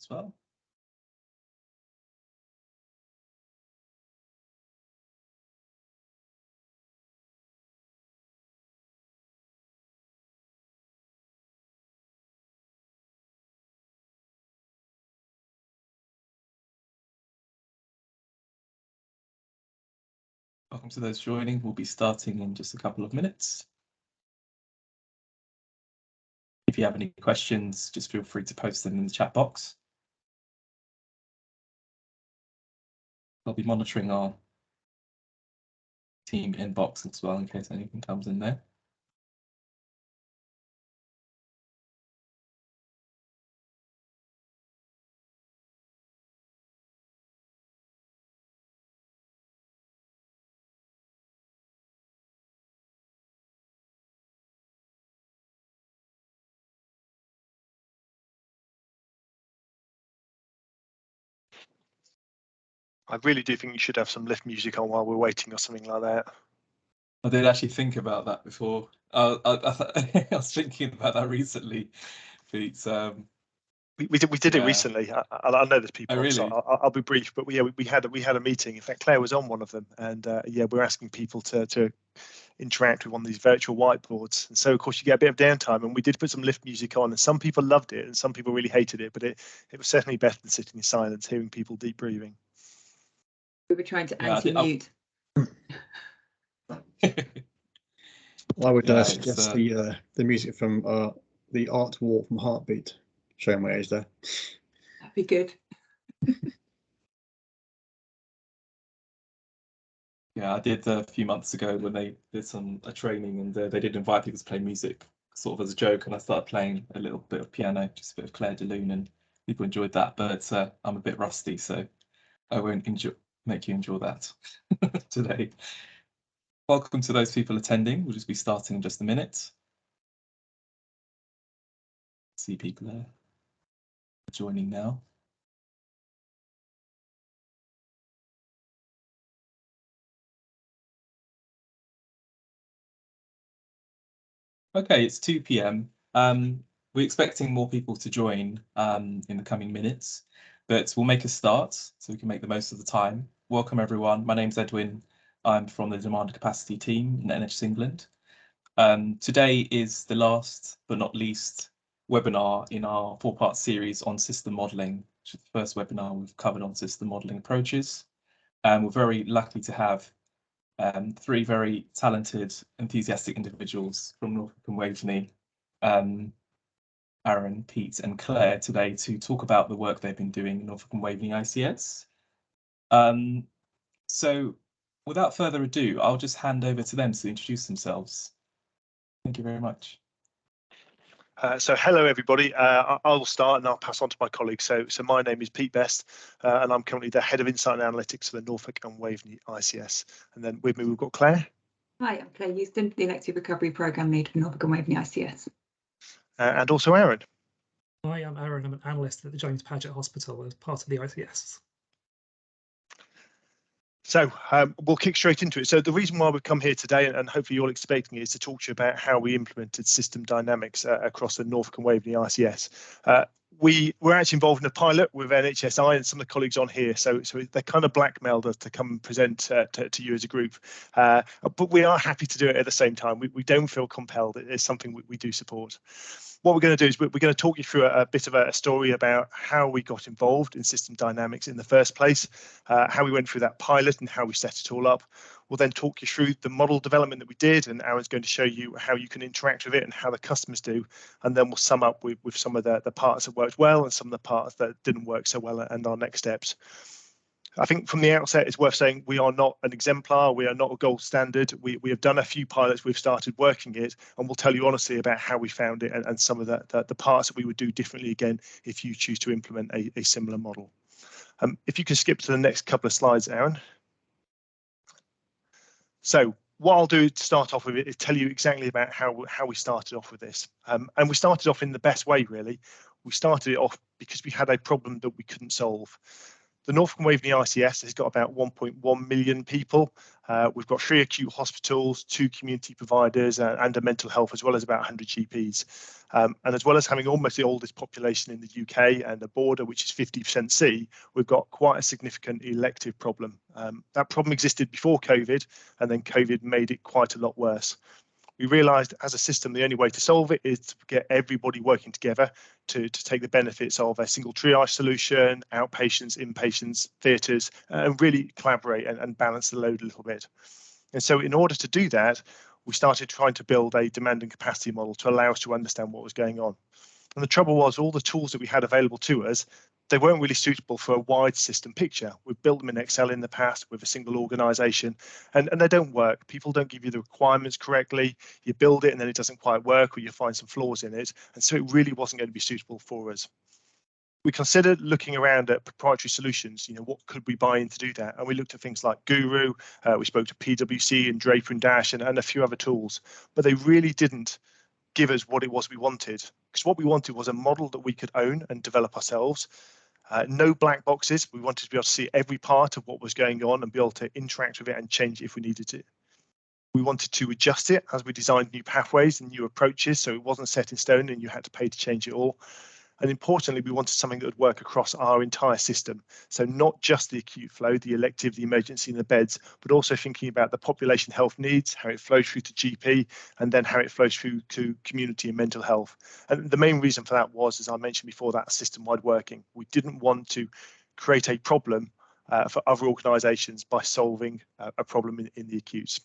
as well. Welcome to those joining. We'll be starting in just a couple of minutes. If you have any questions, just feel free to post them in the chat box. I'll be monitoring our team inbox as well in case anything comes in there. I really do think you should have some lift music on while we're waiting or something like that. I did actually think about that before. I was thinking about that recently, Pete. We did it recently. I know there's people, really? so I'll be brief. But we had a meeting. In fact, Claire was on one of them, and yeah, we're asking people to interact with one of these virtual whiteboards. And so, of course, you get a bit of downtime. And we did put some lift music on, and some people loved it, and some people really hated it. But it was certainly better than sitting in silence, hearing people deep breathing. We were trying to anti-mute. I would suggest the music from the art wall from Heartbeat, showing my age there. That'd be good. Yeah, I did a few months ago when they did a training, and they did invite people to play music sort of as a joke, and I started playing a little bit of piano, just a bit of Claire de Lune, and people enjoyed that. But I'm a bit rusty, so I won't make you enjoy that today. Welcome to those people attending. We'll just be starting in just a minute. See people are joining now. Okay, it's 2 p.m. We're expecting more people to join in the coming minutes, but we'll make a start so we can make the most of the time. Welcome, everyone. My name's Edwin. I'm from the Demand and Capacity team in NHS England. Today is the last but not least webinar in our 4-part series on system modelling, which is the first webinar we've covered on system modelling approaches. We're very lucky to have 3 very talented, enthusiastic individuals from Norfolk and Waveney, Aaron, Pete and Claire today to talk about the work they've been doing in Norfolk and Waveney ICS. So without further ado, I'll just hand over to them to introduce themselves. Thank you very much. So hello everybody. I'll start and I'll pass on to my colleagues. So my name is Pete Best, and I'm currently the head of Insight and Analytics for the Norfolk and Waveney ICS. And then with me we've got Claire. Hi, I'm Claire Euesden, the Elective Recovery Programme Lead for Norfolk and Waveney ICS. And also Aaron. Hi, I'm Aaron. I'm an analyst at the James Paget Hospital as part of the ICS. So we'll kick straight into it. So the reason why we've come here today, and hopefully you're all expecting it, is to talk to you about how we implemented system dynamics across the Norfolk and Waveney ICS. We're actually involved in a pilot with NHSI and some of the colleagues on here, so they kind of blackmailed us to come and present to you as a group. But we are happy to do it at the same time. We don't feel compelled. It's something we do support. What we're going to do is we're going to talk you through a bit of a story about how we got involved in system dynamics in the first place, how we went through that pilot and how we set it all up. We'll then talk you through the model development that we did, and Aaron's going to show you how you can interact with it and how the customers do. And then we'll sum up with some of the parts that worked well and some of the parts that didn't work so well and our next steps. I think from the outset, it's worth saying we are not an exemplar. We are not a gold standard. We have done a few pilots. We've started working it, and we'll tell you honestly about how we found it and some of the parts that we would do differently again if you choose to implement a similar model. If you can skip to the next couple of slides, Aaron. So what I'll do to start off with it is tell you exactly about how we started off with this. And we started off in the best way, really. We started it off because we had a problem that we couldn't solve. The Norfolk and Waveney ICS has got about 1.1 million people. We've got 3 acute hospitals, 2 community providers, and a mental health, as well as about 100 GPs. And as well as having almost the oldest population in the UK and a border which is 50% C, we've got quite a significant elective problem. That problem existed before COVID, and then COVID made it quite a lot worse. We realised as a system the only way to solve it is to get everybody working together to take the benefits of a single triage solution, outpatients, inpatients, theatres, and really collaborate and balance the load a little bit. And so in order to do that, we started trying to build a demand and capacity model to allow us to understand what was going on. And the trouble was all the tools that we had available to us, they weren't really suitable for a wide system picture. We've built them in Excel in the past with a single organisation, and they don't work. People don't give you the requirements correctly. You build it and then it doesn't quite work, or you find some flaws in it. And so it really wasn't going to be suitable for us. We considered looking around at proprietary solutions. What could we buy in to do that? And we looked at things like Guru. We spoke to PwC and Draper and Dash and a few other tools, but they really didn't give us what it was we wanted. Because what we wanted was a model that we could own and develop ourselves. No black boxes. We wanted to be able to see every part of what was going on and be able to interact with it and change it if we needed to. We wanted to adjust it as we designed new pathways and new approaches, so it wasn't set in stone and you had to pay to change it all. And importantly, we wanted something that would work across our entire system. So not just the acute flow, the elective, the emergency and the beds, but also thinking about the population health needs, how it flows through to GP, and then how it flows through to community and mental health. And the main reason for that was, as I mentioned before, that system-wide working. We didn't want to create a problem for other organisations by solving a problem in the acutes.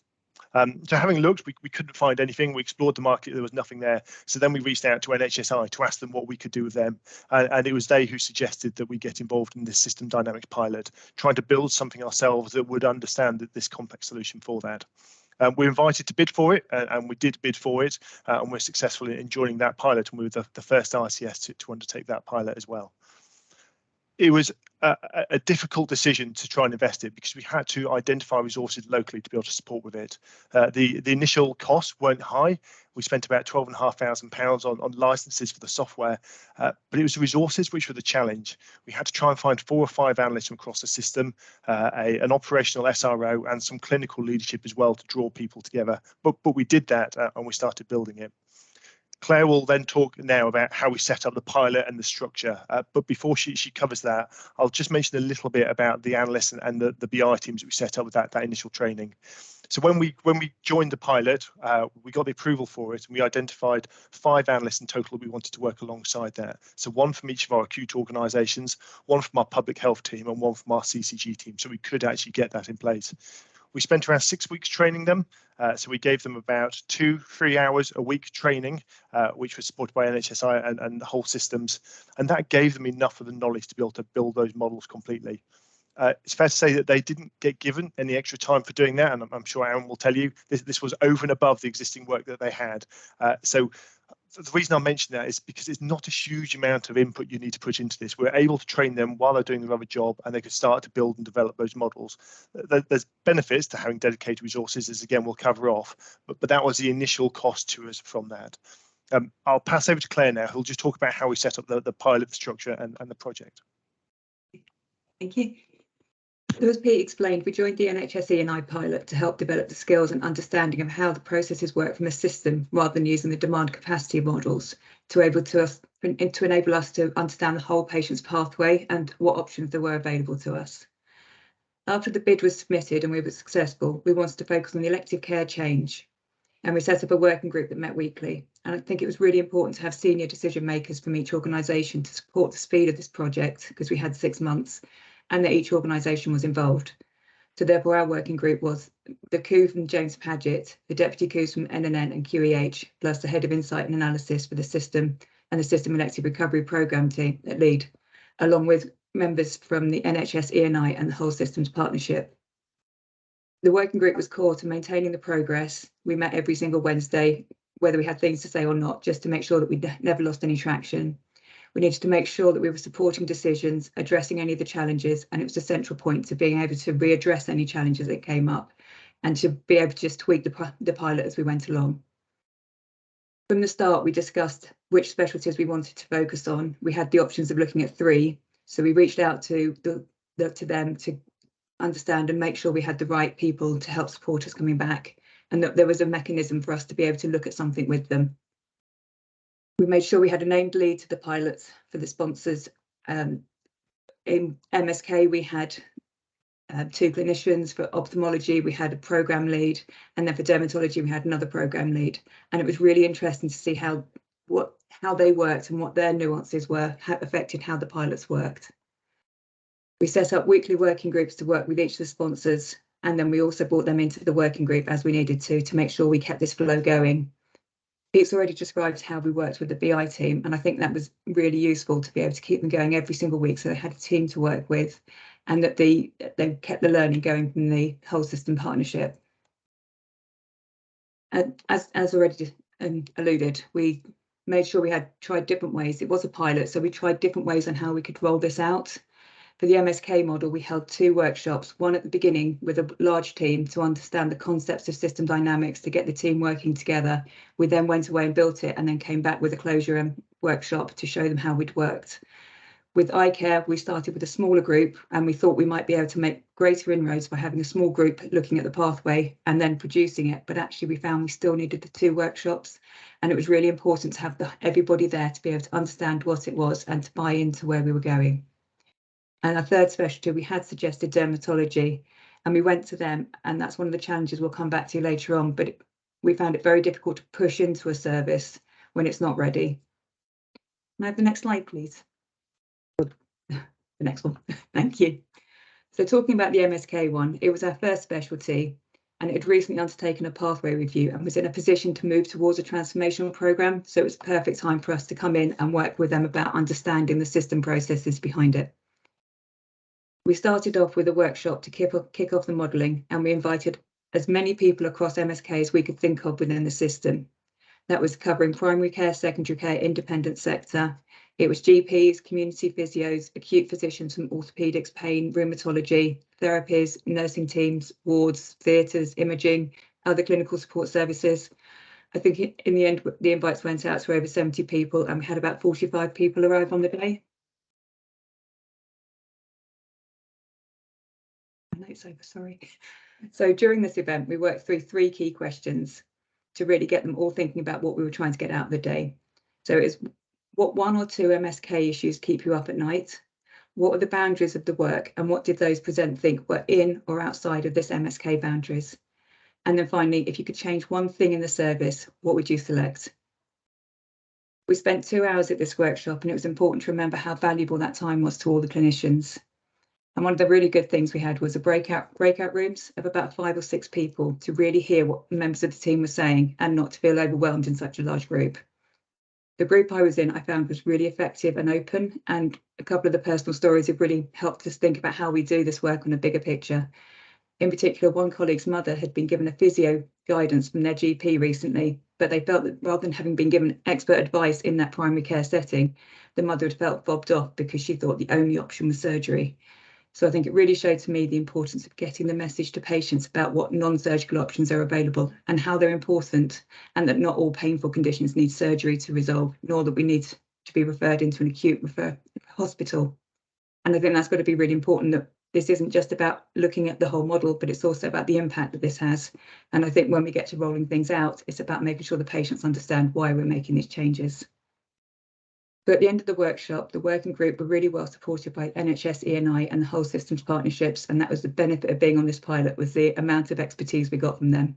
So having looked, we couldn't find anything. We explored the market, there was nothing there. So then we reached out to NHSI to ask them what we could do with them. And it was they who suggested that we get involved in this system dynamics pilot, trying to build something ourselves that would understand this complex solution for that. We're invited to bid for it, and we did bid for it, and we're successful in joining that pilot, and we were the first ICS to undertake that pilot as well. It was a difficult decision to try and invest it because we had to identify resources locally to be able to support with it. The initial costs weren't high. We spent about £12,500 on licenses for the software, but it was the resources which were the challenge. We had to try and find 4 or 5 analysts from across the system, an operational SRO and some clinical leadership as well to draw people together. But we did that and we started building it. Claire will then talk now about how we set up the pilot and the structure. But before she covers that, I'll just mention a little bit about the analysts and the BI teams that we set up with that initial training. So when we joined the pilot, we got the approval for it, and we identified 5 analysts in total that we wanted to work alongside that. So 1 from each of our acute organisations, 1 from our public health team, and 1 from our CCG team. So we could actually get that in place. We spent around 6 weeks training them. So we gave them about 2-3 hours a week training, which was supported by NHSI and the whole systems. And that gave them enough of the knowledge to be able to build those models completely. It's fair to say that they didn't get given any extra time for doing that. And I'm sure Aaron will tell you this was over and above the existing work that they had. So the reason I mention that is because it's not a huge amount of input you need to put into this. We're able to train them while they're doing their other job, and they can start to build and develop those models. There's benefits to having dedicated resources, as again we'll cover off, but that was the initial cost to us from that. I'll pass over to Claire now, who'll just talk about how we set up the pilot, the structure and the project. Thank you. So as Pete explained, we joined the NHS E&I pilot to help develop the skills and understanding of how the processes work from a system rather than using the demand capacity models to enable us to understand the whole patient's pathway and what options there were available to us. After the bid was submitted and we were successful, we wanted to focus on the elective care change, and we set up a working group that met weekly. And I think it was really important to have senior decision makers from each organisation to support the speed of this project, because we had 6 months, and that each organisation was involved. So therefore our working group was the COO from James Paget, the deputy COOs from NNN and QEH, plus the head of insight and analysis for the system and the system elective recovery programme team at LEAD, along with members from the NHS E&I and the whole systems partnership. The working group was core to maintaining the progress. We met every single Wednesday, whether we had things to say or not, just to make sure that we never lost any traction. We needed to make sure that we were supporting decisions, addressing any of the challenges, and it was a central point to being able to readdress any challenges that came up and to be able to just tweak the pilot as we went along. From the start, we discussed which specialties we wanted to focus on. We had the options of looking at 3, so we reached out to them to understand and make sure we had the right people to help support us coming back, and that there was a mechanism for us to be able to look at something with them. We made sure we had a named lead to the pilots for the sponsors. In MSK, we had 2 clinicians. For ophthalmology, we had a program lead, and then for dermatology, we had another program lead. And it was really interesting to see how they worked and what their nuances were, affected how the pilots worked. We set up weekly working groups to work with each of the sponsors, and then we also brought them into the working group as we needed to make sure we kept this flow going. Pete's already described how we worked with the BI team, and I think that was really useful to be able to keep them going every single week, so they had a team to work with, and that they kept the learning going from the whole system partnership. And as already alluded, we made sure we had tried different ways. It was a pilot, so we tried different ways on how we could roll this out. For the MSK model, we held 2 workshops, one at the beginning with a large team to understand the concepts of system dynamics, to get the team working together. We then went away and built it, and then came back with a closure workshop to show them how we'd worked. With Eye Care, we started with a smaller group, and we thought we might be able to make greater inroads by having a small group looking at the pathway and then producing it. But actually, we found we still needed the 2 workshops, and it was really important to have everybody there to be able to understand what it was and to buy into where we were going. And our third specialty, we had suggested dermatology, and we went to them, and that's one of the challenges we'll come back to later on, but we found it very difficult to push into a service when it's not ready. Can I have the next slide, please? The next one, thank you. So talking about the MSK one, it was our first specialty, and it had recently undertaken a pathway review and was in a position to move towards a transformational programme, so it was a perfect time for us to come in and work with them about understanding the system processes behind it. We started off with a workshop to kick off the modelling, and we invited as many people across MSK as we could think of within the system. That was covering primary care, secondary care, independent sector. It was GPs, community physios, acute physicians from orthopaedics, pain, rheumatology, therapies, nursing teams, wards, theatres, imaging, other clinical support services. I think in the end, the invites went out to over 70 people, and we had about 45 people arrive on the day. Notes over, sorry. So during this event, we worked through 3 key questions to really get them all thinking about what we were trying to get out of the day. So it's what 1 or 2 MSK issues keep you up at night? What are the boundaries of the work, and what did those present think were in or outside of this MSK boundaries? And then finally, if you could change one thing in the service, what would you select? We spent 2 hours at this workshop, and it was important to remember how valuable that time was to all the clinicians. And one of the really good things we had was a breakout rooms of about 5 or 6 people to really hear what members of the team were saying and not to feel overwhelmed in such a large group. The group I was in, I found, was really effective and open, and a couple of the personal stories have really helped us think about how we do this work on a bigger picture. In particular, one colleague's mother had been given a physio guidance from their GP recently, but they felt that rather than having been given expert advice in that primary care setting, the mother had felt fobbed off because she thought the only option was surgery. So I think it really showed to me the importance of getting the message to patients about what non-surgical options are available and how they're important, and that not all painful conditions need surgery to resolve, nor that we need to be referred into an acute hospital. And I think that's got to be really important, that this isn't just about looking at the whole model, but it's also about the impact that this has. And I think when we get to rolling things out, it's about making sure the patients understand why we're making these changes. But at the end of the workshop, the working group were really well supported by NHS, E&I and the whole systems partnerships, and that was the benefit of being on this pilot, was the amount of expertise we got from them.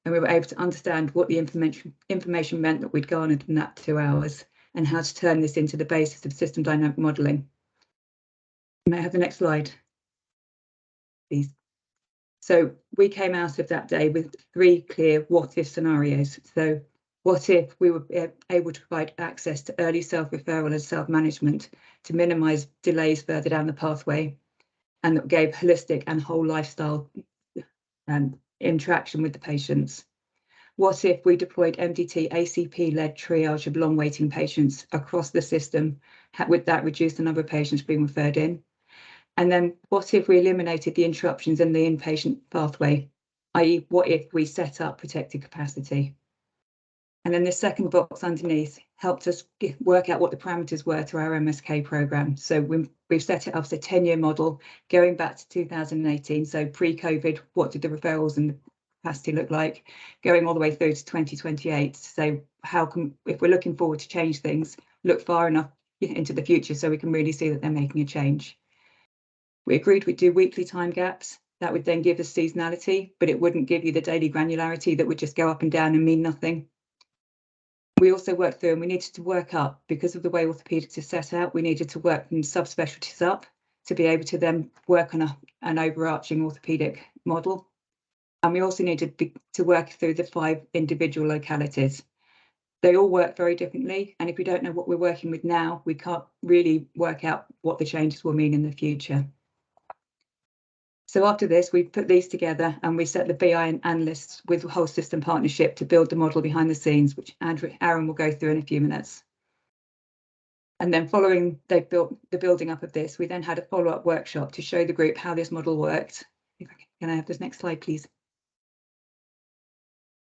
And we were able to understand what the information meant that we'd garnered in that 2 hours, and how to turn this into the basis of system dynamic modelling. May I have the next slide, please? So we came out of that day with 3 clear what-if scenarios. So what if we were able to provide access to early self-referral and self-management to minimise delays further down the pathway, and that gave holistic and whole lifestyle interaction with the patients? What if we deployed MDT ACP-led triage of long waiting patients across the system, with that reduce the number of patients being referred in? And then what if we eliminated the interruptions in the inpatient pathway, i.e. what if we set up protected capacity? And then the second box underneath helped us work out what the parameters were to our MSK programme. So we've set it up as a 10-year model going back to 2018. So pre-COVID, what did the referrals and the capacity look like? Going all the way through to 2028. So if we're looking forward to change things, look far enough into the future so we can really see that they're making a change. We agreed we'd do weekly time gaps. That would then give us seasonality, but it wouldn't give you the daily granularity that would just go up and down and mean nothing. We also worked through, and we needed to work up, because of the way orthopaedics is set out, we needed to work from subspecialties up to be able to then work on an overarching orthopaedic model. And we also needed to work through the 5 individual localities. They all work very differently, and if we don't know what we're working with now, we can't really work out what the changes will mean in the future. So after this, we put these together and we set the BI and Analysts with whole system partnership to build the model behind the scenes, which Aaron will go through in a few minutes. And then following they built the building up of this, we then had a follow-up workshop to show the group how this model worked. Can I have this next slide, please?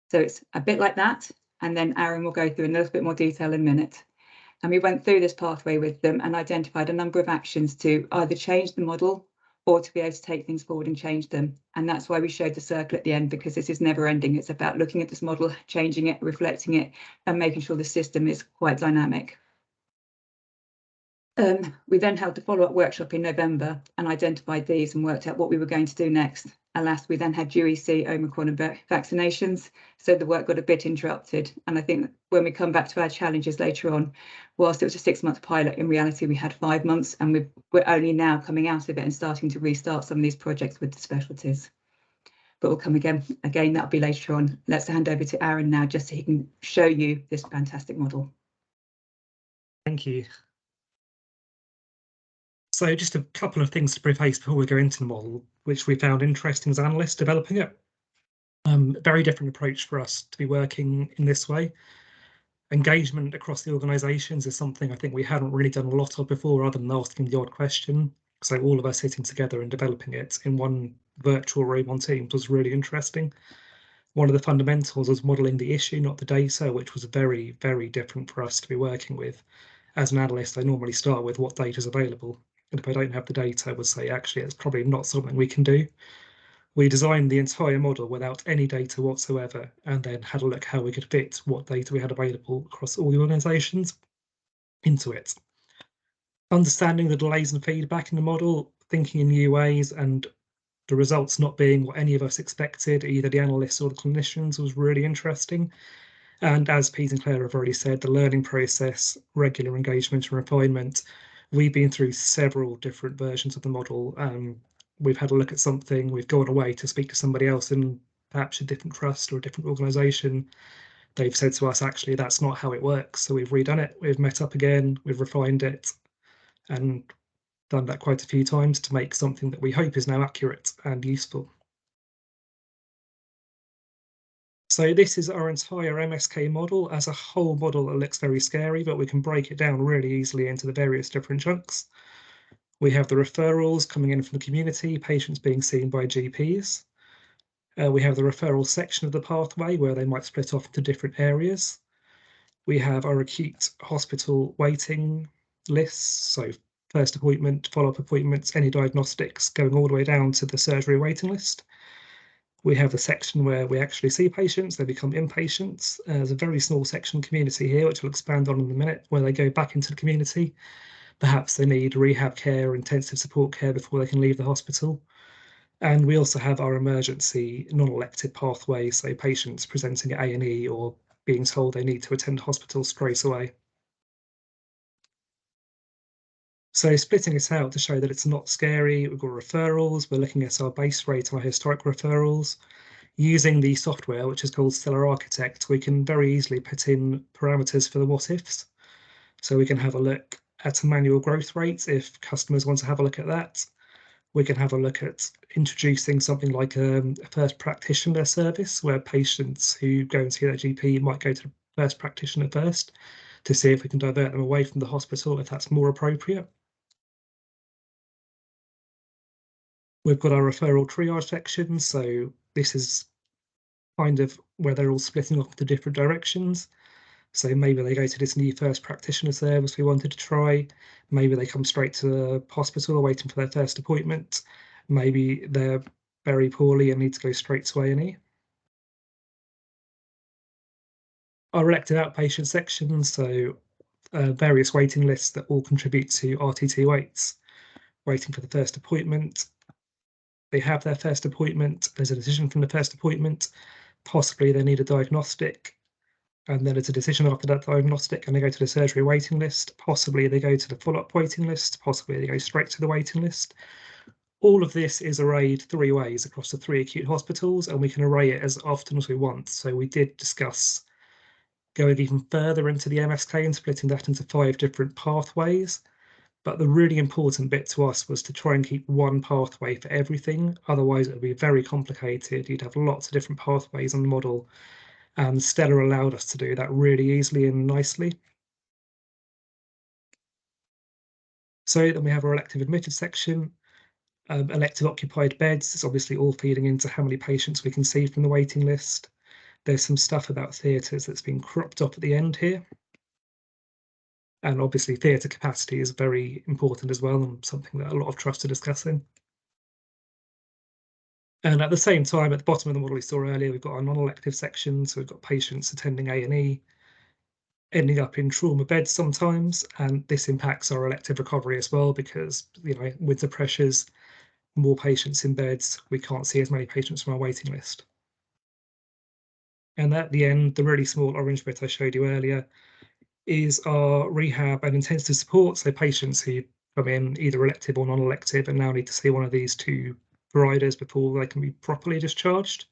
So it's a bit like that, and then Aaron will go through in a little bit more detail in a minute. And we went through this pathway with them and identified a number of actions to either change the model or to be able to take things forward and change them. And that's why we showed the circle at the end, because this is never ending. It's about looking at this model, changing it, reflecting it, and making sure the system is quite dynamic. We then held the follow-up workshop in November and identified these and worked out what we were going to do next. Alas, we then had UEC, Omicron and vaccinations, so the work got a bit interrupted. And I think when we come back to our challenges later on, whilst it was a 6-month pilot, in reality we had 5 months, and we're only now coming out of it and starting to restart some of these projects with the specialties. But we'll come again, that'll be later on. Let's hand over to Aaron now, just so he can show you this fantastic model. Thank you. So just a couple of things to preface before we go into the model, which we found interesting as analysts developing it. Very different approach for us to be working in this way. Engagement across the organisations is something I think we hadn't really done a lot of before, other than asking the odd question. So all of us sitting together and developing it in one virtual room on Teams was really interesting. One of the fundamentals was modelling the issue, not the data, which was very, very different for us to be working with. As an analyst, I normally start with what data is available. And if I don't have the data, I would say, actually, it's probably not something we can do. We designed the entire model without any data whatsoever, and then had a look how we could fit what data we had available across all the organisations into it. Understanding the delays and feedback in the model, thinking in new ways, and the results not being what any of us expected, either the analysts or the clinicians, was really interesting. And as Pete and Claire have already said, the learning process, regular engagement and refinement. We've been through several different versions of the model. We've had a look at something, we've gone away to speak to somebody else in perhaps a different trust or a different organisation. They've said to us, actually, that's not how it works. So we've redone it, we've met up again, we've refined it, and done that quite a few times to make something that we hope is now accurate and useful. So this is our entire MSK model. As a whole model, it looks very scary, but we can break it down really easily into the various different chunks. We have the referrals coming in from the community, patients being seen by GPs. We have the referral section of the pathway where they might split off into different areas. We have our acute hospital waiting lists, so first appointment, follow-up appointments, any diagnostics, going all the way down to the surgery waiting list. We have the section where we actually see patients, they become inpatients. There's a very small section community here, which we'll expand on in a minute, where they go back into the community. Perhaps they need rehab care or intensive support care before they can leave the hospital. And we also have our emergency non-elective pathway, so patients presenting at A&E or being told they need to attend hospital straight away. So splitting it out to show that it's not scary, we've got referrals, we're looking at our base rate and our historic referrals. Using the software, which is called Stellar Architect, we can very easily put in parameters for the what-ifs. So we can have a look at manual growth rates if customers want to have a look at that. We can have a look at introducing something like a first practitioner service, where patients who go and see their GP might go to the first practitioner first to see if we can divert them away from the hospital if that's more appropriate. We've got our referral triage section, so this is kind of where they're all splitting off to different directions. So maybe they go to this new first practitioner service we wanted to try. Maybe they come straight to the hospital waiting for their first appointment. Maybe they're very poorly and need to go straight to A&E. Our elective outpatient section, so various waiting lists that all contribute to RTT waits, waiting for the first appointment. They have their first appointment, there's a decision from the first appointment, possibly they need a diagnostic, and then it's a decision after that diagnostic and they go to the surgery waiting list, possibly they go to the follow-up waiting list, possibly they go straight to the waiting list. All of this is arrayed 3 ways across the 3 acute hospitals, and we can array it as often as we want. So we did discuss going even further into the MSK and splitting that into 5 different pathways. But the really important bit to us was to try and keep one pathway for everything. Otherwise, it would be very complicated. You'd have lots of different pathways on the model. And Stella allowed us to do that really easily and nicely. So then we have our elective admitted section. Elective occupied beds is obviously all feeding into how many patients we can see from the waiting list. There's some stuff about theatres that's been cropped up at the end here. And obviously theatre capacity is very important as well, and something that a lot of trusts are discussing. And at the same time, at the bottom of the model we saw earlier, we've got our non-elective section. So we've got patients attending A&E, ending up in trauma beds sometimes, and this impacts our elective recovery as well, because, you know, with the pressures, more patients in beds, we can't see as many patients from our waiting list. And at the end, the really small orange bit I showed you earlier is our rehab and intensive support. So patients who come in either elective or non-elective and now need to see one of these 2 providers before they can be properly discharged.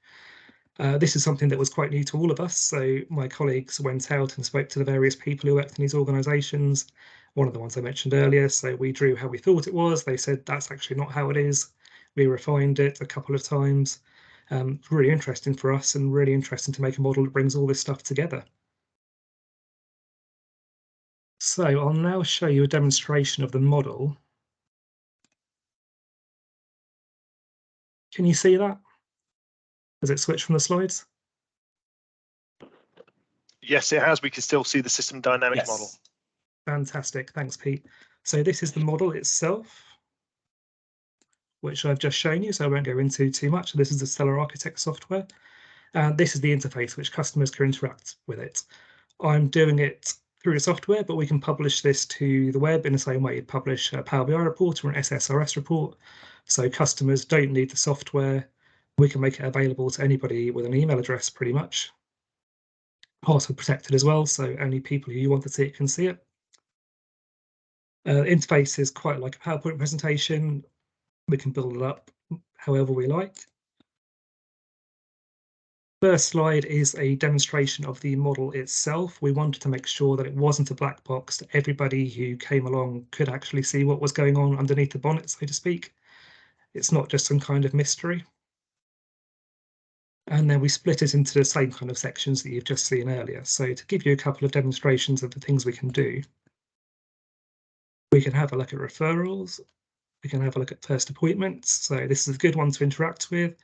This is something that was quite new to all of us. So my colleagues went out and spoke to the various people who worked in these organisations. One of the ones I mentioned earlier. So we drew how we thought it was. They said that's actually not how it is. We refined it a couple of times. Really interesting for us and really interesting to make a model that brings all this stuff together. So I'll now show you a demonstration of the model. Can you see that? Has it switched from the slides? Yes, it has. We can still see the system dynamics model. Fantastic. Thanks, Pete. So this is the model itself, which I've just shown you, so I won't go into too much. This is the Stellar Architect software. And this is the interface which customers can interact with it. I'm doing it through the software, but we can publish this to the web in the same way you'd publish a Power BI report or an SSRS report. So customers don't need the software. We can make it available to anybody with an email address pretty much. Password protected as well, so only people who want to see it can see it. Interface is quite like a PowerPoint presentation. We can build it up however we like. First slide is a demonstration of the model itself. We wanted to make sure that it wasn't a black box, that everybody who came along could actually see what was going on underneath the bonnet, so to speak. It's not just some kind of mystery. And then we split it into the same kind of sections that you've just seen earlier. So to give you a couple of demonstrations of the things we can do, we can have a look at referrals. We can have a look at first appointments. So this is a good one to interact with.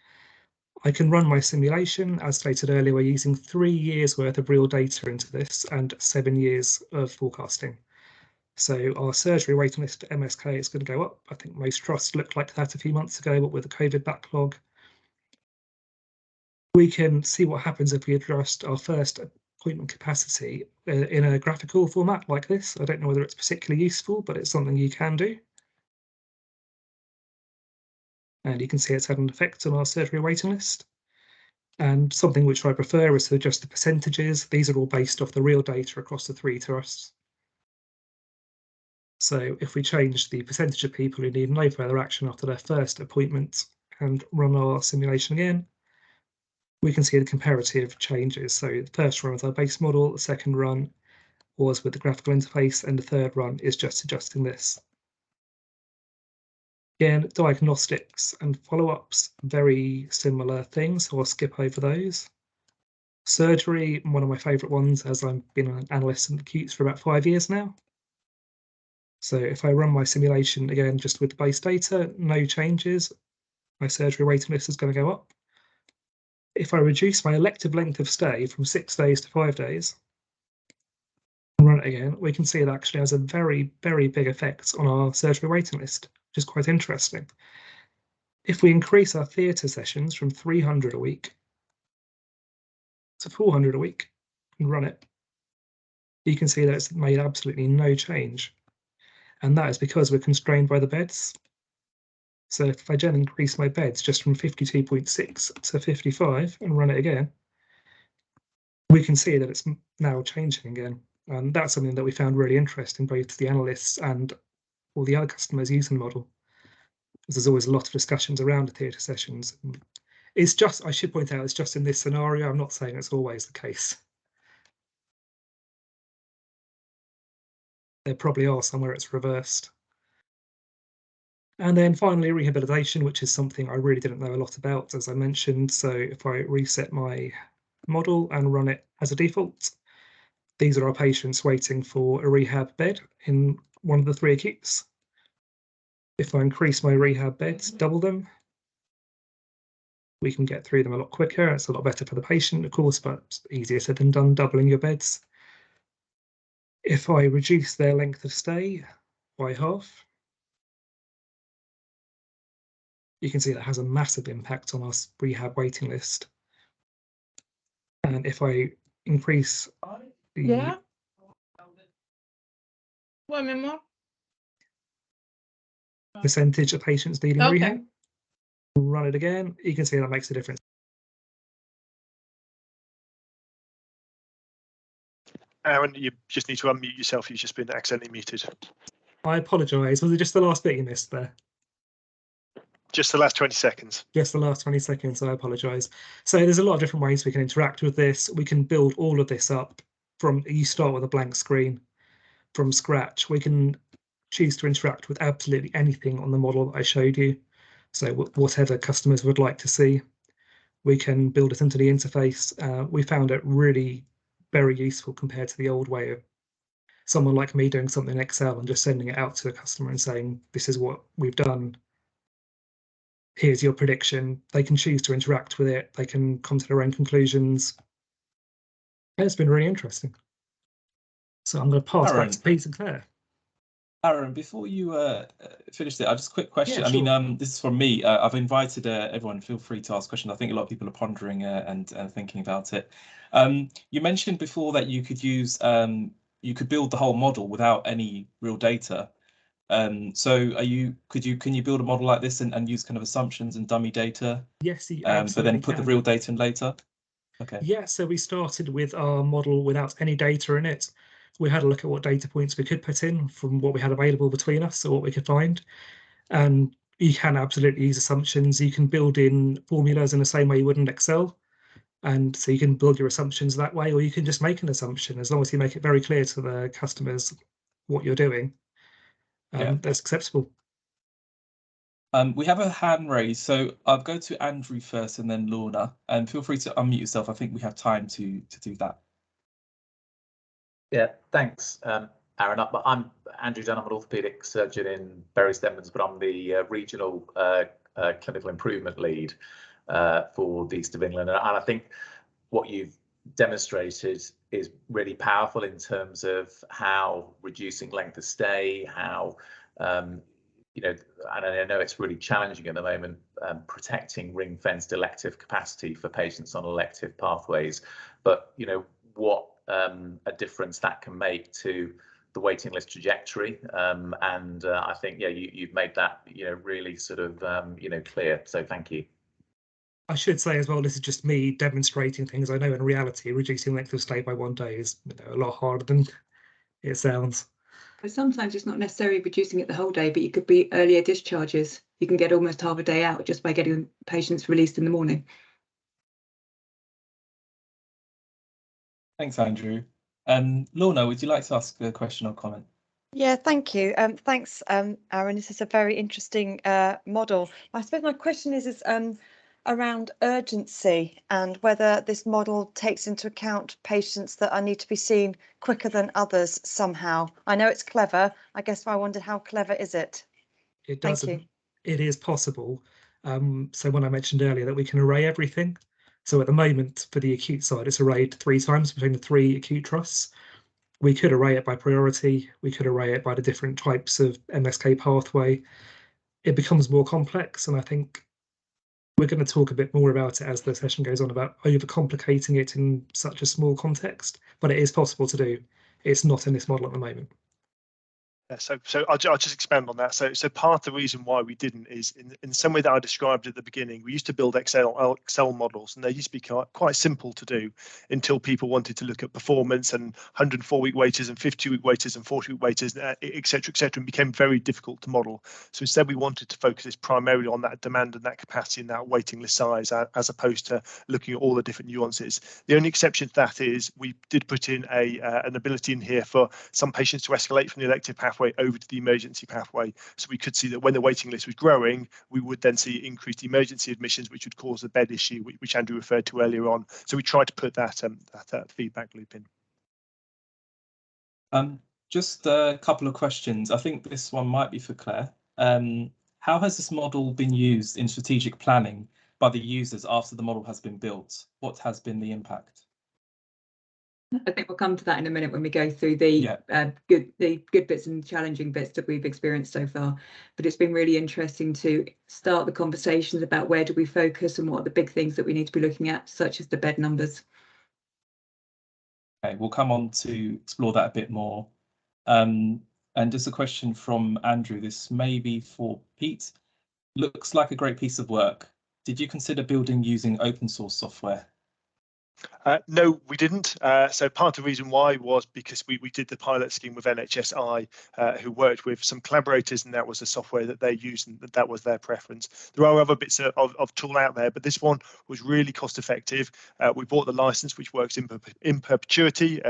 I can run my simulation. As stated earlier, we're using 3 years worth of real data into this and 7 years of forecasting. So our surgery waiting list at MSK is going to go up. I think most trusts looked like that a few months ago, but with the COVID backlog. We can see what happens if we adjust our first appointment capacity in a graphical format like this. I don't know whether it's particularly useful, but it's something you can do. And you can see it's had an effect on our surgery waiting list. And something which I prefer is to adjust the percentages. These are all based off the real data across the 3 trusts. So if we change the percentage of people who need no further action after their first appointment and run our simulation again, we can see the comparative changes. So the first run was our base model, the second run was with the graphical interface, and the third run is just adjusting this. Again, diagnostics and follow-ups, very similar things, so I'll skip over those. Surgery, one of my favourite ones, as I've been an analyst in acutes for about 5 years now. So if I run my simulation again, just with the base data, no changes, my surgery waiting list is going to go up. If I reduce my elective length of stay from 6 days to 5 days, and run it again, we can see it actually has a very, very big effect on our surgery waiting list, which is quite interesting. If we increase our theatre sessions from 300 a week to 400 a week, and run it, you can see that it's made absolutely no change. And that is because we're constrained by the beds. So if I then increase my beds just from 52.6 to 55 and run it again, we can see that it's now changing again. And that's something that we found really interesting, both to the analysts and all the other customers using the model. Because there's always a lot of discussions around the theatre sessions. It's just, I should point out, it's just in this scenario. I'm not saying it's always the case. There probably are somewhere it's reversed. And then finally, rehabilitation, which is something I really didn't know a lot about, as I mentioned. So if I reset my model and run it as a default, these are our patients waiting for a rehab bed in one of the 3 acutes. If I increase my rehab beds, double them, we can get through them a lot quicker. It's a lot better for the patient, of course, but it's easier said than done, doubling your beds. If I reduce their length of stay by half, you can see that has a massive impact on our rehab waiting list. And if I increase the percentage of patients needing rehab, run it again, you can see that makes a difference. Aaron, you just need to unmute yourself. You've just been accidentally muted. I apologise. Was it just the last bit you missed there? Just the last 20 seconds. Yes, the last 20 seconds, I apologise. So there's a lot of different ways we can interact with this. We can build all of this up from, you start with a blank screen from scratch. We can choose to interact with absolutely anything on the model that I showed you. So whatever customers would like to see, we can build it into the interface. We found it really very useful compared to the old way of someone like me doing something in Excel and just sending it out to a customer and saying, this is what we've done. Here's your prediction. They can choose to interact with it. They can come to their own conclusions. And it's been really interesting. So I'm going to pass back to Pete and Claire. Aaron, before you finish it, just a quick question. Yeah, sure. I mean, this is from me. I've invited everyone. Feel free to ask questions. I think a lot of people are pondering and thinking about it. You mentioned before that you could use, you could build the whole model without any real data. So can you build a model like this and use kind of assumptions and dummy data? Yes, you but then put the real data in later? Okay. Yeah, so we started with our model without any data in it. We had a look at what data points we could put in from what we had available between us or what we could find. And you can absolutely use assumptions. You can build in formulas in the same way you would in Excel. And so you can build your assumptions that way, or you can just make an assumption as long as you make it very clear to the customers what you're doing. That's acceptable. We have a hand raised, so I'll go to Andrew first and then Lorna, and feel free to unmute yourself. I think we have time to do that. Yeah, thanks, Aaron. I'm Andrew Dunn. I'm an orthopaedic surgeon in Bury St Edmunds, but I'm the regional clinical improvement lead for the East of England. And I think what you've demonstrated is really powerful in terms of how reducing length of stay, how you know, and I know it's really challenging at the moment, protecting ring-fenced elective capacity for patients on elective pathways. But you know what a difference that can make to the waiting list trajectory, and I think you've made that really sort of clear. So thank you. I should say as well, this is just me demonstrating things. I know in reality, reducing length of stay by 1 day is a lot harder than it sounds. But sometimes it's not necessarily reducing it the whole day, but you could be earlier discharges. You can get almost half a day out just by getting patients released in the morning. Thanks, Andrew. Lorna, would you like to ask a question or comment? Yeah, thank you. Thanks, Aaron. This is a very interesting model. I suppose my question is around urgency and whether this model takes into account patients that need to be seen quicker than others somehow. I know it's clever. I guess I wondered how clever is it? It doesn't. It is possible. So when I mentioned earlier that we can array everything. So at the moment for the acute side, it's arrayed 3 times between the 3 acute trusts. We could array it by priority. We could array it by the different types of MSK pathway. It becomes more complex, and I think We're going to talk a bit more about it as the session goes on, about overcomplicating it in such a small context, but it is possible to do. It's not in this model at the moment. So I'll just expand on that. So part of the reason why we didn't is in the same way that I described at the beginning. We used to build Excel models, and they used to be quite simple to do until people wanted to look at performance and 104-week waiters and 52-week waiters and 40-week waiters, et cetera, and became very difficult to model. So instead, we wanted to focus this primarily on that demand and that capacity and that waiting list size, as opposed to looking at all the different nuances. The only exception to that is we did put in an ability in here for some patients to escalate from the elective pathway over to the emergency pathway, so we could see that when the waiting list was growing, we would then see increased emergency admissions, which would cause the bed issue, which Andrew referred to earlier on. So we tried to put that feedback loop in. Just a couple of questions. I think this one might be for Claire. How has this model been used in strategic planning by the users after the model has been built? What has been the impact? I think we'll come to that in a minute when we go through the good bits and challenging bits that we've experienced so far. But it's been really interesting to start the conversations about where do we focus and what are the big things that we need to be looking at, such as the bed numbers. Okay, we'll come on to explore that a bit more. And just a question from Andrew. This may be for Pete. Looks like a great piece of work. Did you consider building using open source software? No, we didn't. So part of the reason why was because we did the pilot scheme with NHSI, who worked with some collaborators, and that was the software that they used, and that was their preference. There are other bits of tool out there, but this one was really cost effective. We bought the license, which works in perpetuity.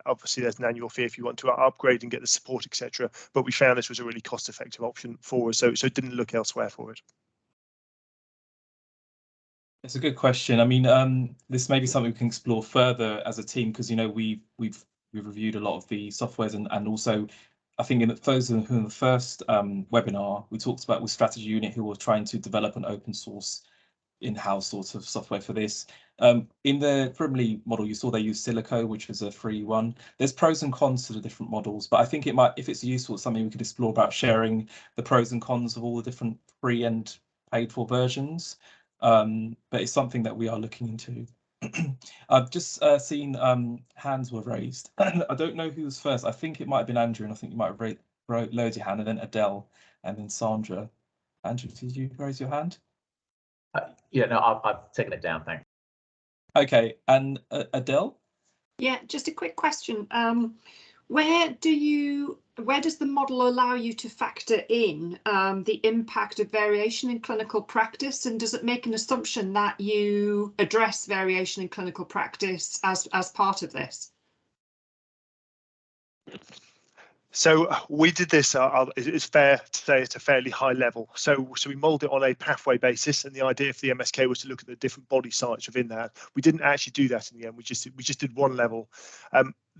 Obviously, there's an annual fee if you want to upgrade and get the support, etc. But we found this was a really cost effective option for us, so it didn't look elsewhere for it. It's a good question. I mean, this may be something we can explore further as a team, because we've reviewed a lot of the softwares, and also I think in the first webinar we talked about with Strategy Unit, who were trying to develop an open source in-house sort of software for this. In the Primley model, you saw they use Silico, which is a free one. There's pros and cons to the different models, but I think it might, if it's useful, it's something we could explore about sharing the pros and cons of all the different free and paid for versions. But it's something that we are looking into. I've just seen hands were raised. I don't know who was first. I think it might have been Andrew, and I think you might have lowered your hand, and then Adele, and then Sandra. Andrew, did you raise your hand? Yeah, no, I've taken it down, thanks. Okay, and Adele? Yeah, just a quick question. Where does the model allow you to factor in the impact of variation in clinical practice, and does it make an assumption that you address variation in clinical practice as part of this? So we did this, it's fair to say, at a fairly high level. So we molded it on a pathway basis, and the idea for the MSK was to look at the different body sites within that. We didn't actually do that in the end. We just did one level.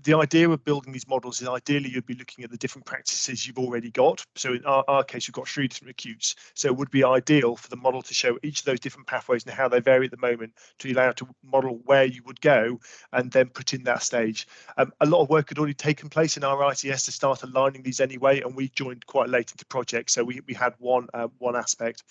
The idea of building these models is ideally you'd be looking at the different practices you've already got. So in our case, we've got 3 different acutes. So it would be ideal for the model to show each of those different pathways and how they vary at the moment, to allow to model where you would go and then put in that stage. A lot of work had already taken place in our ICS to start aligning these anyway, and we joined quite late into the project. So we had one aspect.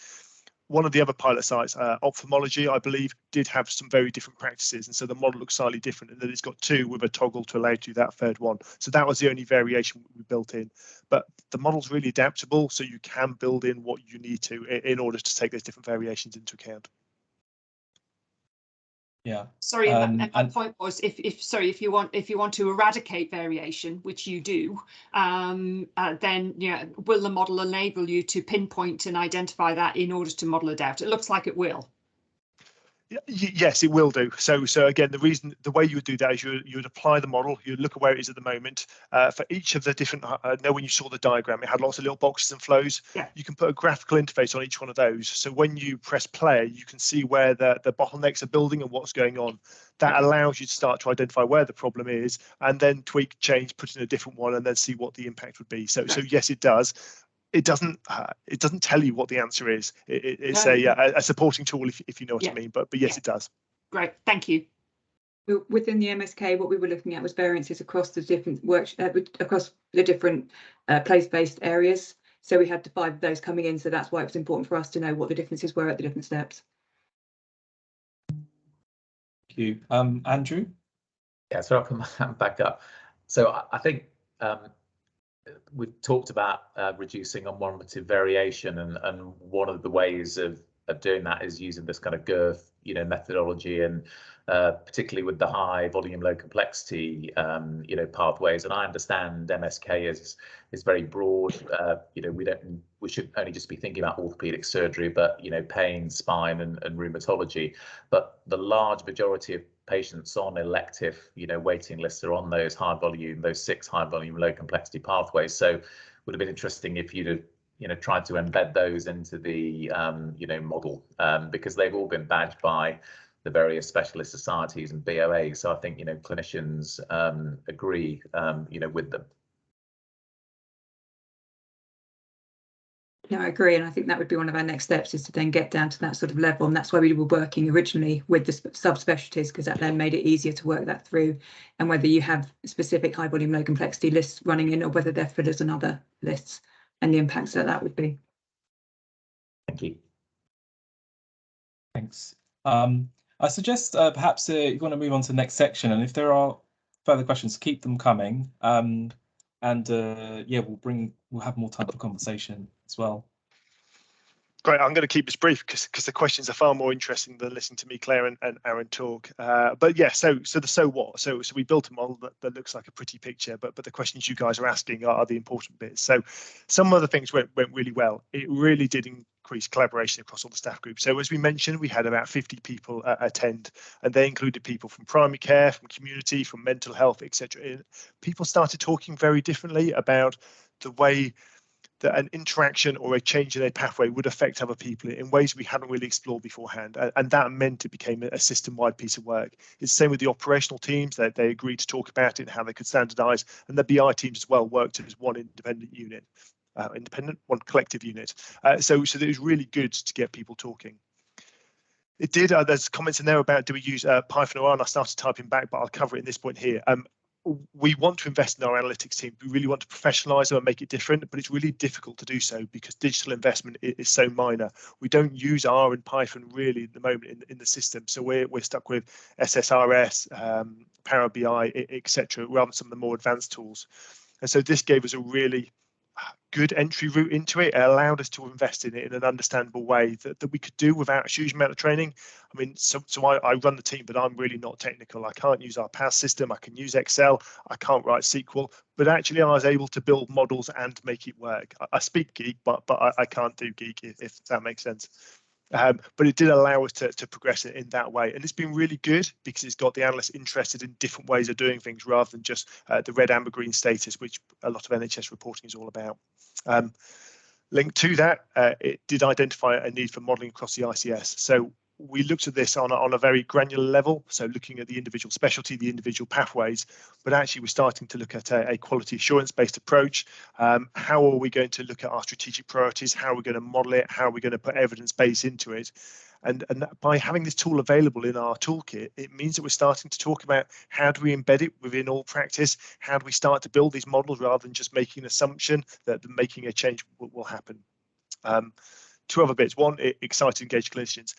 One of the other pilot sites, ophthalmology, I believe, did have some very different practices, and so the model looks slightly different in that it's got 2 with a toggle to allow you to do that third one. So that was the only variation we built in. But the model's really adaptable, so you can build in what you need to in order to take those different variations into account. Yeah. Sorry, and my point was, if you want to eradicate variation, which you do, then will the model enable you to pinpoint and identify that in order to model it out? It looks like it will. Yes, it will do. So again, the way you would do that is you would apply the model, you'd look at where it is at the moment. For each of the different, when you saw the diagram, it had lots of little boxes and flows. Yeah. You can put a graphical interface on each one of those. So when you press play, you can see where the bottlenecks are building and what's going on. That allows you to start to identify where the problem is, and then tweak, change, put in a different one, and then see what the impact would be. So yes, it does. It doesn't tell you what the answer is. It's a supporting tool, if you know what I mean. But yes, it does. Great, thank you. Within the MSK, what we were looking at was variances across the different place-based areas. So we had 5 of those coming in. So that's why it was important for us to know what the differences were at the different steps. Thank you. Andrew? Yeah, so I'll come back up. So I think we've talked about reducing unwarranted variation, and one of the ways of doing that is using this kind of GIRF, methodology, and particularly with the high volume, low complexity, pathways. And I understand MSK is very broad. We should only just be thinking about orthopedic surgery, but pain, spine, and rheumatology. But the large majority of patients on elective, waiting lists are on those high volume, those 6 high volume, low complexity pathways. So would have been interesting if you'd have tried to embed those into the model, because they've all been badged by the various specialist societies and BOA. So I think clinicians agree with them. No, I agree, and I think that would be one of our next steps, is to then get down to that sort of level, and that's why we were working originally with the subspecialties, because that then made it easier to work that through. And whether you have specific high volume, low complexity lists running in, or whether they're fillers and other lists, and the impacts that would be. Thank you. Thanks. I suggest perhaps you want to move on to the next section, and if there are further questions, keep them coming. Yeah, we'll have more time for conversation as well. Great. I'm going to keep this brief because the questions are far more interesting than listening to me, Claire, and Aaron talk. But yeah, so what? So we built a model that looks like a pretty picture, but the questions you guys are asking are the important bits. So some of the things went really well. It really did increase collaboration across all the staff groups. So as we mentioned, we had about 50 people attend, and they included people from primary care, from community, from mental health, etc. People started talking very differently about the way that an interaction or a change in a pathway would affect other people in ways we hadn't really explored beforehand. And that meant it became a system-wide piece of work. It's the same with the operational teams, that they agreed to talk about it and how they could standardise, and the BI teams as well worked as one independent unit, one collective unit. So it was really good to get people talking. It did, there's comments in there about do we use Python or R, and I started typing back, but I'll cover it in this point here. We want to invest in our analytics team. We really want to professionalize them and make it different, but it's really difficult to do so because digital investment is so minor. We don't use R and Python really at the moment in the system. So we're stuck with SSRS, Power BI, etc., rather than some of the more advanced tools. And so this gave us a really good entry route into it. It allowed us to invest in it in an understandable way that we could do without a huge amount of training. I mean, so I run the team, but I'm really not technical. I can't use our PAS system. I can use Excel. I can't write SQL, but actually I was able to build models and make it work. I speak geek, but I can't do geek, if that makes sense. But it did allow us to progress it in that way. And it's been really good because it's got the analysts interested in different ways of doing things rather than just the red, amber, green status, which a lot of NHS reporting is all about. Linked to that, it did identify a need for modelling across the ICS. So we looked at this on a very granular level, so looking at the individual specialty, the individual pathways, but actually we're starting to look at a quality assurance based approach. How are we going to look at our strategic priorities? How are we going to model it? How are we going to put evidence base into it? And by having this tool available in our toolkit, it means that we're starting to talk about how do we embed it within all practice? How do we start to build these models rather than just making an assumption that making a change will happen? 2 other bits. One, excite and engage clinicians.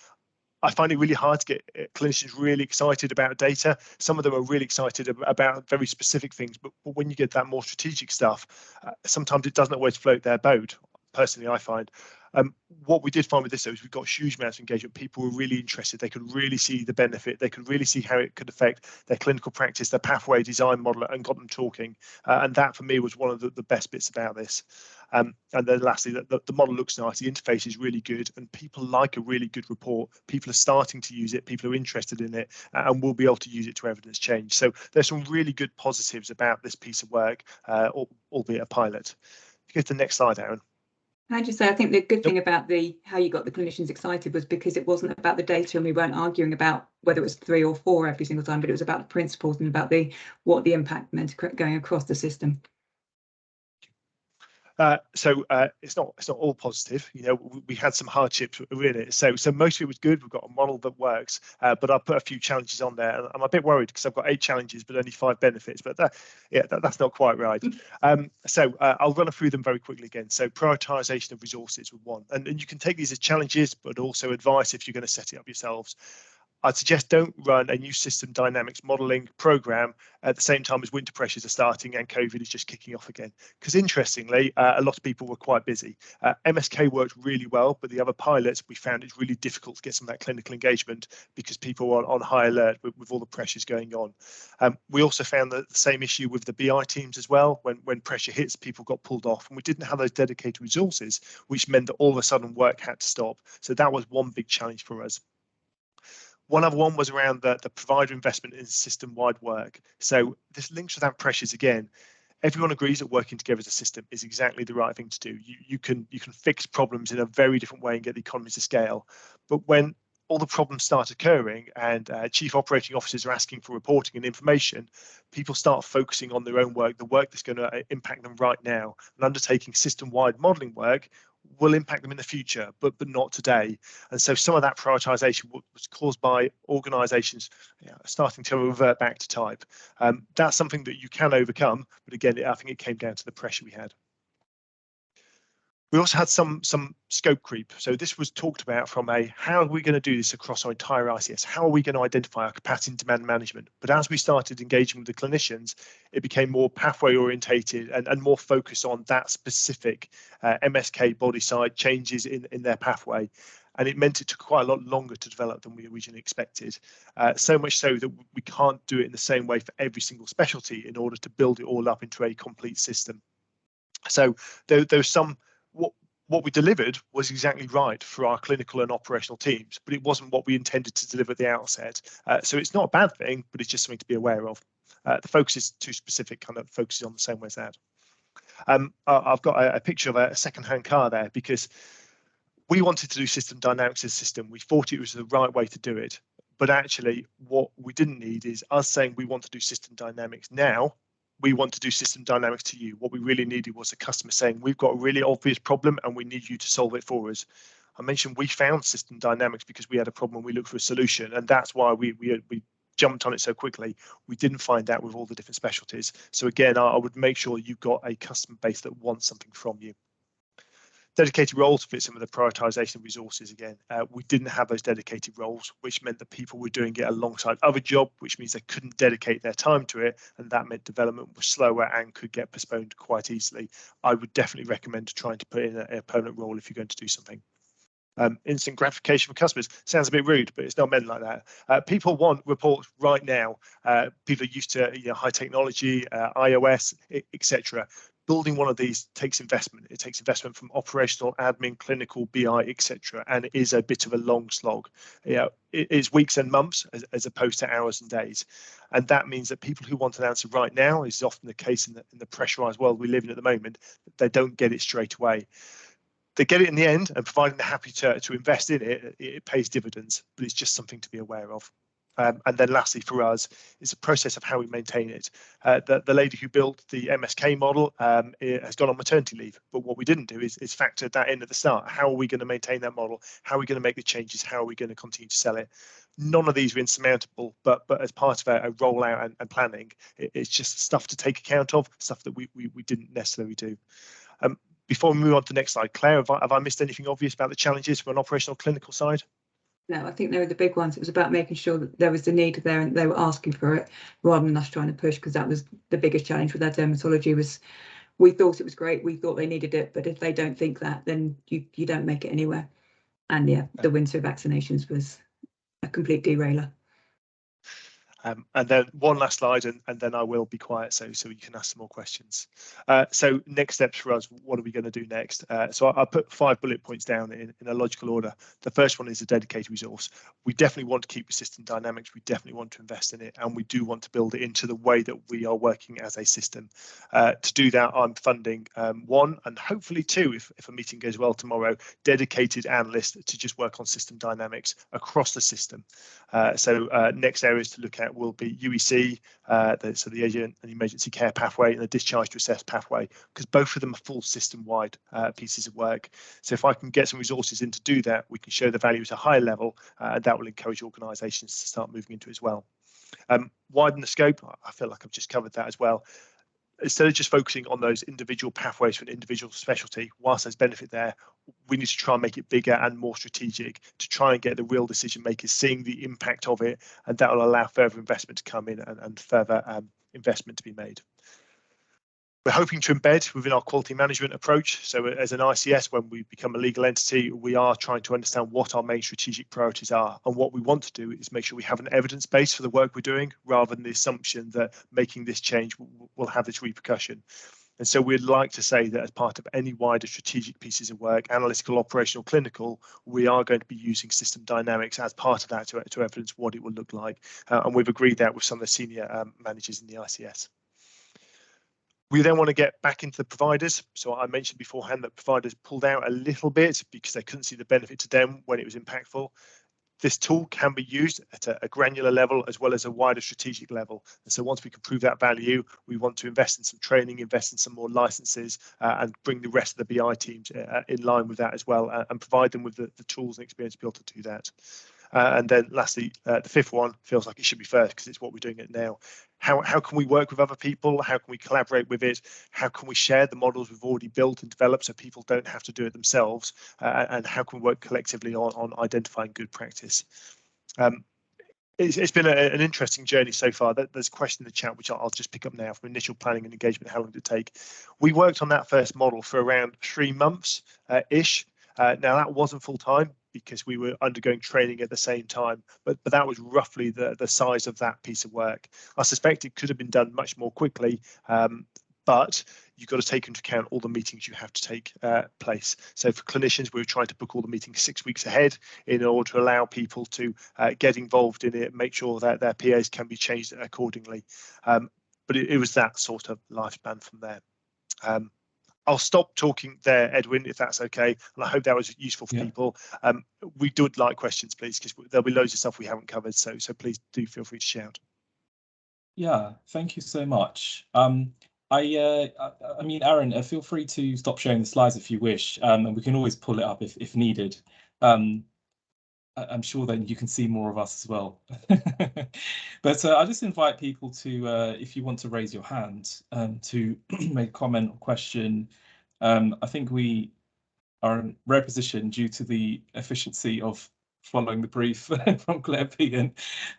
I find it really hard to get clinicians really excited about data. Some of them are really excited about very specific things, but when you get that more strategic stuff, sometimes it doesn't always float their boat. Personally, I find. What we did find with this, though, is we got huge amounts of engagement. People were really interested. They could really see the benefit. They could really see how it could affect their clinical practice, their pathway design model, and got them talking. And that, for me, was one of the best bits about this. And then lastly, the model looks nice. The interface is really good, and people like a really good report. People are starting to use it. People are interested in it, and we'll be able to use it to evidence change. So there's some really good positives about this piece of work, albeit a pilot. If you go to the next slide, Aaron. Can I just say, I think the good thing about how you got the clinicians excited was because it wasn't about the data, and we weren't arguing about whether it was 3 or 4 every single time, but it was about the principles and about what the impact meant going across the system. So it's not all positive. We had some hardships in it. So most of it was good. We've got a model that works, but I'll put a few challenges on there. And I'm a bit worried because I've got 8 challenges, but only 5 benefits. But that's not quite right. So I'll run through them very quickly again. So prioritization of resources was one, and you can take these as challenges, but also advice if you're going to set it up yourselves. I'd suggest don't run a new system dynamics modelling program at the same time as winter pressures are starting and COVID is just kicking off again. Because interestingly, a lot of people were quite busy. MSK worked really well, but the other pilots, we found it's really difficult to get some of that clinical engagement because people were on high alert with all the pressures going on. We also found the same issue with the BI teams as well. When pressure hits, people got pulled off, and we didn't have those dedicated resources, which meant that all of a sudden work had to stop. So that was one big challenge for us. One other one was around the provider investment in system-wide work. So this links without pressures again. Everyone agrees that working together as a system is exactly the right thing to do. You can fix problems in a very different way and get the economies of scale. But when all the problems start occurring and chief operating officers are asking for reporting and information, people start focusing on their own work, the work that's going to impact them right now. And undertaking system-wide modelling work will impact them in the future, but not today. And so some of that prioritisation was caused by organisations starting to revert back to type. That's something that you can overcome, but again, I think it came down to the pressure we had. We also had some scope creep. So this was talked about from how are we going to do this across our entire ICS? How are we going to identify our capacity and demand management? But as we started engaging with the clinicians, it became more pathway orientated and more focused on that specific MSK body side changes in their pathway. And it meant it took quite a lot longer to develop than we originally expected. So much so that we can't do it in the same way for every single specialty in order to build it all up into a complete system. So there's some what we delivered was exactly right for our clinical and operational teams, but it wasn't what we intended to deliver at the outset. So it's not a bad thing, but it's just something to be aware of. The focus is too specific, kind of focuses on the same way as that. I've got a picture of a second-hand car there because we wanted to do system dynamics as a system. We thought it was the right way to do it, but actually what we didn't need is us saying we want to do system dynamics now. We want to do system dynamics to you. What we really needed was a customer saying, we've got a really obvious problem and we need you to solve it for us. I mentioned we found system dynamics because we had a problem and we looked for a solution, and that's why we jumped on it so quickly. We didn't find that with all the different specialties. So again, I would make sure you've got a customer base that wants something from you. Dedicated roles fit some of the prioritisation of resources again. We didn't have those dedicated roles, which meant that people were doing it alongside other job, which means they couldn't dedicate their time to it, and that meant development was slower and could get postponed quite easily. I would definitely recommend trying to put in a permanent role if you're going to do something. Instant gratification for customers sounds a bit rude, but it's not meant like that. People want reports right now. People are used to high technology, iOS, etc. Building one of these takes investment. It takes investment from operational, admin, clinical, BI, etc. And it is a bit of a long slog. It is weeks and months as opposed to hours and days. And that means that people who want an answer right now is often the case in the pressurized world we live in at the moment. They don't get it straight away. They get it in the end, and providing they're happy to invest in it, it pays dividends, but it's just something to be aware of. And then lastly for us, it's a process of how we maintain it. The lady who built the MSK model has gone on maternity leave, but what we didn't do is factor that in at the start. How are we going to maintain that model? How are we going to make the changes? How are we going to continue to sell it? None of these are insurmountable, but as part of a rollout and planning, it's just stuff to take account of, stuff that we didn't necessarily do. Before we move on to the next slide, Claire, have I missed anything obvious about the challenges from an operational clinical side? No, I think they were the big ones. It was about making sure that there was the need there and they were asking for it rather than us trying to push, because that was the biggest challenge with our dermatology. Was we thought it was great, we thought they needed it, but if they don't think that, then you don't make it anywhere. And yeah, the winter vaccinations was a complete derailer. And then one last slide, and then I will be quiet so you can ask some more questions. So next steps for us, what are we going to do next? So I put 5 bullet points down in a logical order. The first one is a dedicated resource. We definitely want to keep with system dynamics. We definitely want to invest in it, and we do want to build it into the way that we are working as a system. To do that, I'm funding 1 and hopefully 2, if a meeting goes well tomorrow, dedicated analysts to just work on system dynamics across the system. So next areas to look at will be UEC, so the urgent and emergency care pathway, and the discharge to assess pathway, because both of them are full system-wide pieces of work. So if I can get some resources in to do that, we can show the value at a high level, and that will encourage organisations to start moving into it as well. Widen the scope. I feel like I've just covered that as well. instead of just focusing on those individual pathways for an individual specialty, whilst there's benefit there, we need to try and make it bigger and more strategic to try and get the real decision makers seeing the impact of it, and that will allow further investment to come in and further investment to be made. We're hoping to embed within our quality management approach. So as an ICS, when we become a legal entity, we are trying to understand what our main strategic priorities are. And what we want to do is make sure we have an evidence base for the work we're doing, rather than the assumption that making this change will have this repercussion. And so we'd like to say that as part of any wider strategic pieces of work, analytical, operational, clinical, we are going to be using system dynamics as part of that to evidence what it will look like. And we've agreed that with some of the senior managers in the ICS. We then want to get back into the providers. So I mentioned beforehand that providers pulled out a little bit because they couldn't see the benefit to them when it was impactful. This tool can be used at a granular level as well as a wider strategic level. And so once we can prove that value, we want to invest in some training, invest in some more licenses, and bring the rest of the BI teams in line with that as well, and provide them with the tools and experience to be able to do that. And then lastly, the fifth one feels like it should be first because it's what we're doing it now. How can we work with other people? How can we collaborate with it? How can we share the models we've already built and developed so people don't have to do it themselves? And how can we work collectively on identifying good practice? It's been an interesting journey so far. There's a question in the chat, which I'll just pick up now from initial planning and engagement. How long did it take? We worked on that first model for around 3 months ish. Now that wasn't full time because we were undergoing training at the same time, but that was roughly the size of that piece of work. I suspect it could have been done much more quickly, but you've got to take into account all the meetings you have to take place. So for clinicians, we were trying to book all the meetings 6 weeks ahead in order to allow people to get involved in it, make sure that their PAs can be changed accordingly. But it was that sort of lifespan from there. I'll stop talking there, Edwin, if that's okay. And I hope that was useful for people. We would like questions, please, because there'll be loads of stuff we haven't covered. So please do feel free to shout. Yeah, thank you so much. I mean, Aaron, feel free to stop sharing the slides if you wish, and we can always pull it up if needed. I'm sure then you can see more of us as well. But I just invite people to, if you want to raise your hand, to make a comment or question. I think we are in a rare position due to the efficiency of following the brief from Claire P and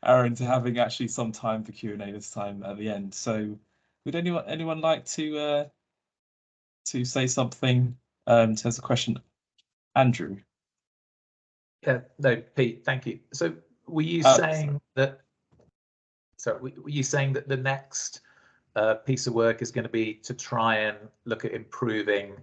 Aaron to having actually some time for Q&A this time at the end. So would anyone like to say something to ask a question? Andrew. Yeah, no, Pete, thank you. So were you saying that? Sorry, were you saying that the next piece of work is going to be to try and look at improving